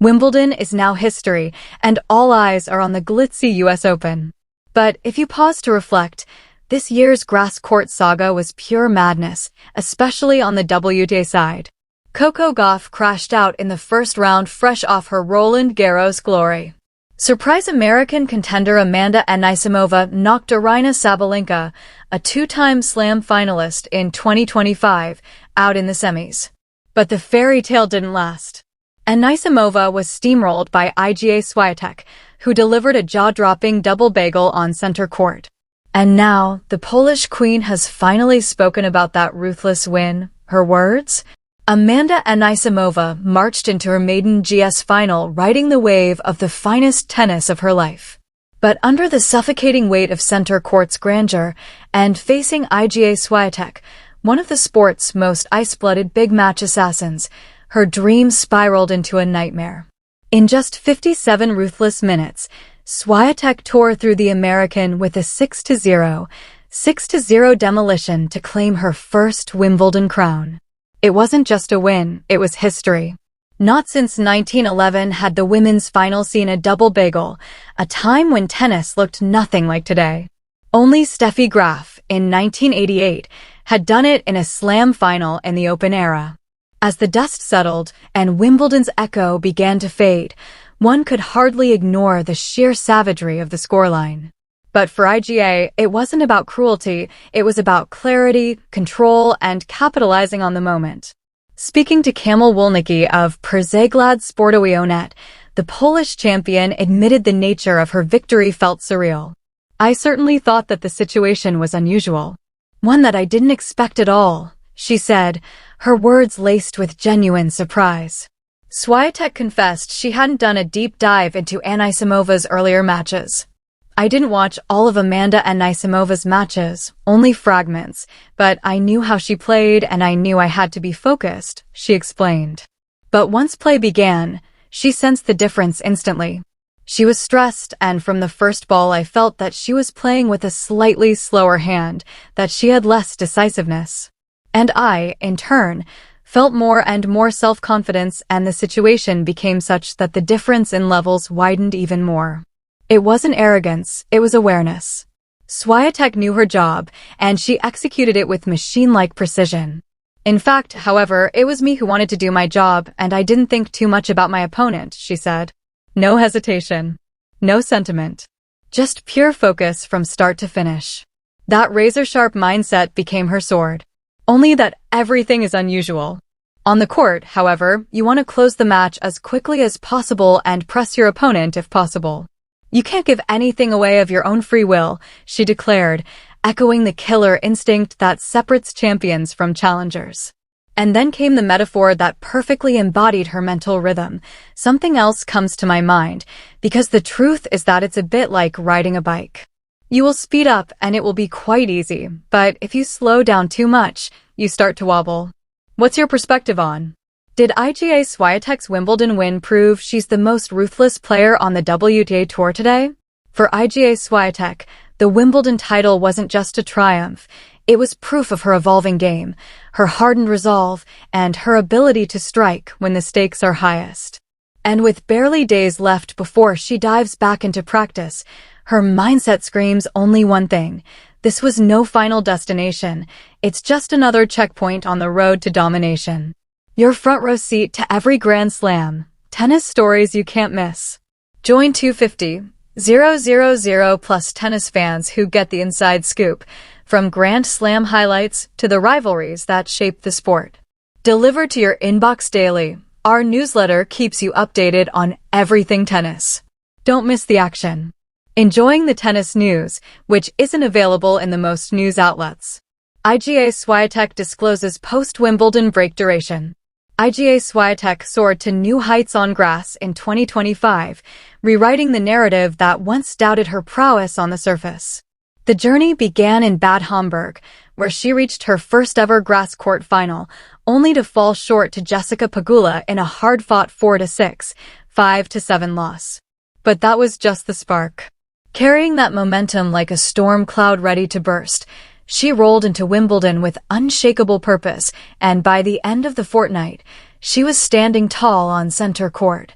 Wimbledon is now history, and all eyes are on the glitzy US Open. But if you pause to reflect, this year's grass court saga was pure madness, especially on the WTA side. Coco Gauff crashed out in the first round fresh off her Roland Garros glory. Surprise American contender Amanda Anisimova knocked Aryna Sabalenka, a two-time Slam finalist in 2025, out in the semis. But the fairy tale didn't last. Anisimova was steamrolled by IGA Swiatek, who delivered a jaw-dropping double bagel on center court. And now, the Polish queen has finally spoken about that ruthless win. Her words? Amanda Anisimova marched into her maiden GS final riding the wave of the finest tennis of her life. But under the suffocating weight of center court's grandeur and facing IGA Swiatek, one of the sport's most ice-blooded big match assassins, her dream spiraled into a nightmare. In just 57 ruthless minutes, Swiatek tore through the American with a 6-0 demolition to claim her first Wimbledon crown. It wasn't just a win, it was history. Not since 1911 had the women's final seen a double bagel, a time when tennis looked nothing like today. Only Steffi Graf, in 1988, had done it in a Slam final in the Open era. As the dust settled and Wimbledon's echo began to fade, one could hardly ignore the sheer savagery of the scoreline. But for IGA, it wasn't about cruelty, it was about clarity, control, and capitalizing on the moment. Speaking to Kamil Wolnicki of Przegląd Sportowy.net, the Polish champion admitted the nature of her victory felt surreal. I certainly thought that the situation was unusual. One that I didn't expect at all, she said, her words laced with genuine surprise. Swiatek confessed she hadn't done a deep dive into Anisimova's earlier matches. I didn't watch all of Amanda Anisimova's matches, only fragments, but I knew how she played and I knew I had to be focused, she explained. But once play began, she sensed the difference instantly. She was stressed, and from the first ball I felt that she was playing with a slightly slower hand, that she had less decisiveness. And I, in turn, felt more and more self-confidence, and the situation became such that the difference in levels widened even more. It wasn't arrogance, it was awareness. Swiatek knew her job, and she executed it with machine-like precision. In fact, however, it was me who wanted to do my job, and I didn't think too much about my opponent, she said. No hesitation. No sentiment. Just pure focus from start to finish. That razor-sharp mindset became her sword. Only that everything is unusual. On the court, however, you want to close the match as quickly as possible and press your opponent if possible. You can't give anything away of your own free will, she declared, echoing the killer instinct that separates champions from challengers. And then came the metaphor that perfectly embodied her mental rhythm. Something else comes to my mind, because the truth is that it's a bit like riding a bike. You will speed up and it will be quite easy, but if you slow down too much, you start to wobble. What's your perspective on? Did IGA Swiatek's Wimbledon win prove she's the most ruthless player on the WTA Tour today? For IGA Swiatek, the Wimbledon title wasn't just a triumph. It was proof of her evolving game, her hardened resolve, and her ability to strike when the stakes are highest. And with barely days left before she dives back into practice, her mindset screams only one thing. This was no final destination. It's just another checkpoint on the road to domination. Your front row seat to every Grand Slam. Tennis stories you can't miss. Join 250,000 plus tennis fans who get the inside scoop, from Grand Slam highlights to the rivalries that shape the sport. Delivered to your inbox daily, our newsletter keeps you updated on everything tennis. Don't miss the action. Enjoying the tennis news, which isn't available in the most news outlets. IGA Swiatek discloses post-Wimbledon break duration. IGA Swiatek soared to new heights on grass in 2025, rewriting the narrative that once doubted her prowess on the surface. The journey began in Bad Homburg, where she reached her first-ever grass court final, only to fall short to Jessica Pegula in a hard-fought 4-6, 5-7 loss. But that was just the spark. Carrying that momentum like a storm cloud ready to burst, she rolled into Wimbledon with unshakable purpose, and by the end of the fortnight, she was standing tall on center court,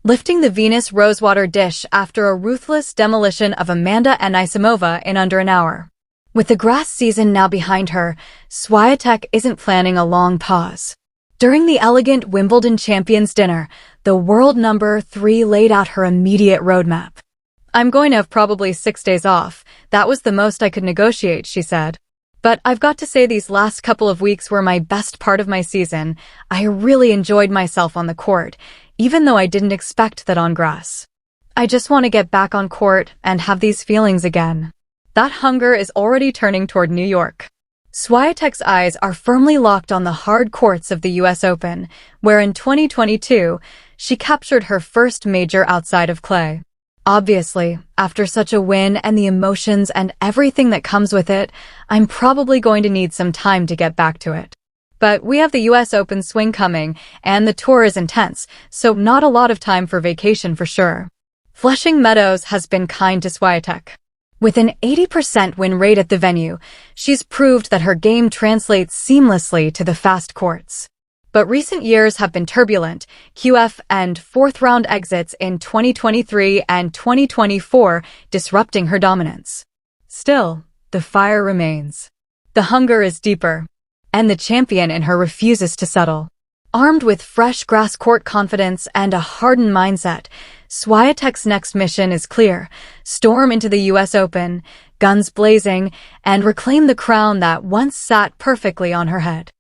lifting the Venus Rosewater dish after a ruthless demolition of Amanda Anisimova in under an hour. With the grass season now behind her, Swiatek isn't planning a long pause. During the elegant Wimbledon Champions dinner, the world number 3 laid out her immediate roadmap. "I'm going to have probably 6 days off. That was the most I could negotiate," she said. "But I've got to say these last couple of weeks were my best part of my season. I really enjoyed myself on the court, even though I didn't expect that on grass. I just want to get back on court and have these feelings again." That hunger is already turning toward New York. Swiatek's eyes are firmly locked on the hard courts of the US Open, where in 2022, she captured her first major outside of clay. Obviously, after such a win and the emotions and everything that comes with it, I'm probably going to need some time to get back to it. But we have the US Open swing coming, and the tour is intense, so not a lot of time for vacation for sure. Flushing Meadows has been kind to Swiatek. With an 80% win rate at the venue, she's proved that her game translates seamlessly to the fast courts. But recent years have been turbulent, QF and fourth-round exits in 2023 and 2024 disrupting her dominance. Still, the fire remains. The hunger is deeper, and the champion in her refuses to settle. Armed with fresh grass court confidence and a hardened mindset, Swiatek's next mission is clear: storm into the US Open, guns blazing, and reclaim the crown that once sat perfectly on her head.